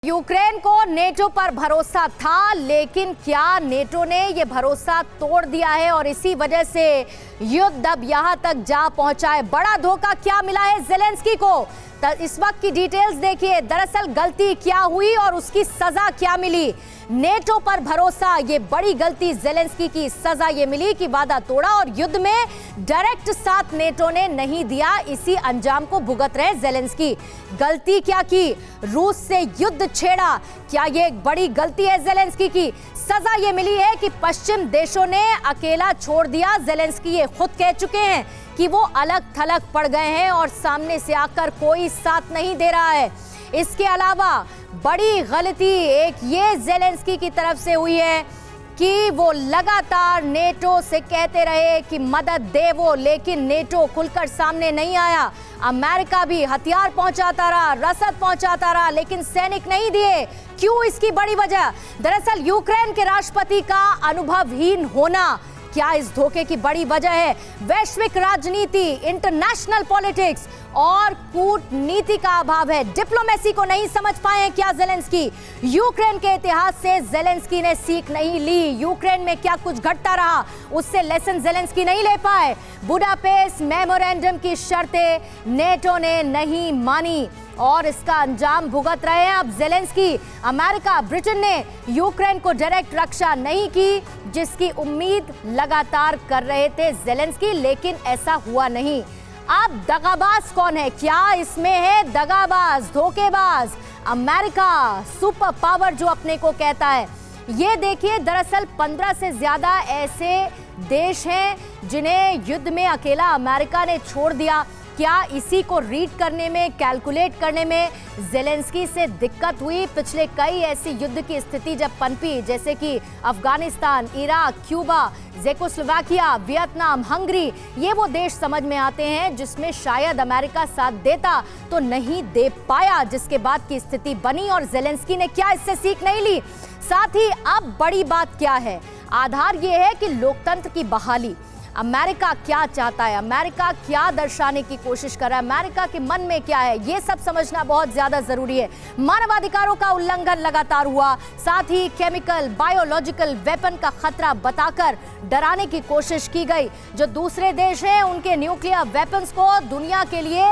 Ukraine को NATO पर भरोसा था, लेकिन क्या नेटो ने यह भरोसा तोड़ दिया है और इसी वजह से युद्ध अब यहां तक जा पहुंचा है। बड़ा धोखा क्या मिला है ज़ेलेंस्की को, इस वक्त की डिटेल्स देखिए। दरअसल गलती क्या हुई और उसकी सजा क्या मिली। नेटो पर भरोसा, ये बड़ी गलती ज़ेलेंस्की की। सजा ये मिली कि वादा तोड़ा और युद्ध में डायरेक्ट साथ नेटो ने नहीं दिया। इसी अंजाम को भुगत रहे ज़ेलेंस्की। गलती क्या की? रूस से युद्ध छेड़ा। क्या ये एक बड़ी गलती है ज़ेलेंस्की की? सजा ये मिली है कि पश्चिम देशों ने अकेला छोड़ दिया। ज़ेलेंस्की ये खुद कह चुके हैं कि वो अलग थलग पड़ गए हैं और सामने से आकर कोई साथ नहीं दे रहा है। इसके अलावा बड़ी गलती एक ये ज़ेलेंस्की की तरफ से हुई है कि वो लगातार नेटो से कहते रहे कि मदद दे वो, लेकिन नेटो खुलकर सामने नहीं आया। अमेरिका भी हथियार पहुंचाता रहा, रसद पहुंचाता रहा, लेकिन सैनिक नहीं दिए। क्यों? इसकी बड़ी वजह दरअसल यूक्रेन के राष्ट्रपति का अनुभवहीन होना। क्या इस धोखे की बड़ी वजह है? वैश्विक राजनीति, इंटरनेशनल पॉलिटिक्स और कूटनीति का अभाव है। डिप्लोमेसी को नहीं समझ पाए हैं क्या ज़ेलेंस्की? यूक्रेन के इतिहास से ज़ेलेंस्की ने सीख नहीं ली। यूक्रेन में क्या कुछ घटता रहा, उससे लेसन ज़ेलेंस्की नहीं ले पाए। बुडापेस्ट मेमोरेंडम की शर्तें नेटो ने नहीं मानी और इसका अंजाम भुगत रहे हैं अब ज़ेलेंस्की। अमेरिका, ब्रिटेन ने यूक्रेन को डायरेक्ट रक्षा नहीं की, जिसकी उम्मीद लगातार कर रहे थे ज़ेलेंस्की, लेकिन ऐसा हुआ नहीं। अब दगाबाज कौन है? क्या इसमें है दगाबाज, धोखेबाज? अमेरिका, सुपर पावर जो अपने को कहता है। ये देखिए, दरअसल 15 से ज्यादा ऐसे देश हैं जिन्हें युद्ध में अकेला अमेरिका ने छोड़ दिया। क्या इसी को रीड करने में, कैलकुलेट करने में ज़ेलेंस्की से दिक्कत हुई? पिछले कई ऐसी युद्ध की स्थिति जब पनपी, जैसे कि Afghanistan, Iraq, Cuba, Czechoslovakia, Vietnam, Hungary, ये वो देश समझ में आते हैं जिसमें शायद अमेरिका साथ देता तो नहीं दे पाया, जिसके बाद की स्थिति बनी। और ज़ेलेंस्की ने क्या इससे सीख नहीं ली? साथ ही अब बड़ी बात क्या है? आधार ये है कि लोकतंत्र की बहाली। अमेरिका क्या चाहता है, अमेरिका क्या दर्शाने की कोशिश कर रहा है, अमेरिका के मन में क्या है, ये सब समझना बहुत ज्यादा जरूरी है। मानवाधिकारों का उल्लंघन लगातार हुआ, साथ ही केमिकल, बायोलॉजिकल वेपन का खतरा बताकर डराने की कोशिश की गई। जो दूसरे देश हैं उनके न्यूक्लियर वेपन्स को दुनिया के लिए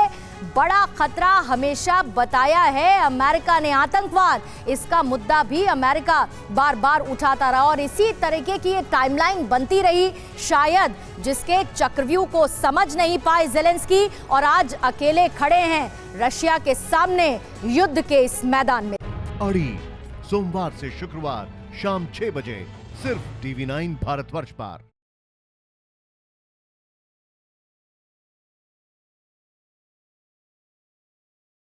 बड़ा खतरा हमेशा बताया है अमेरिका ने। आतंकवाद, इसका मुद्दा भी अमेरिका बार बार उठाता रहा और इसी तरीके की ये टाइमलाइन बनती रही, शायद जिसके चक्रव्यूह को समझ नहीं पाए ज़ेलेंस्की और आज अकेले खड़े हैं रशिया के सामने युद्ध के इस मैदान में। अड़ी सोमवार से शुक्रवार शाम 6 बजे सिर्फ TV9 भारतवर्ष पर।